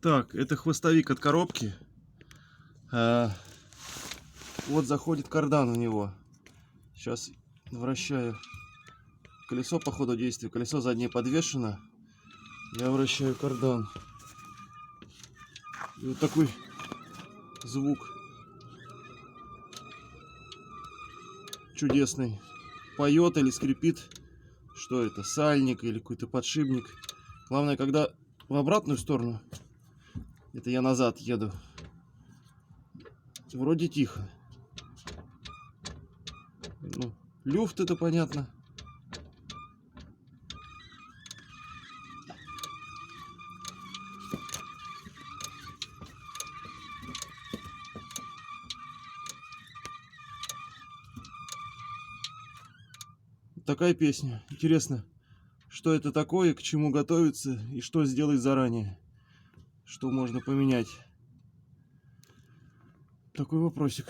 Так, это хвостовик от коробки. Вот заходит кардан в него. Сейчас вращаю колесо по ходу действия. Колесо заднее подвешено. Я вращаю кардан. И вот такой звук чудесный. Поет или скрипит. Что это? Сальник или какой-то подшипник. Главное, когда в обратную сторону, это я назад еду, вроде тихо. Ну, люфт, это понятно. Такая песня. Интересно, что это такое, к чему готовиться и что сделать заранее. Что можно поменять. Такой вопросик.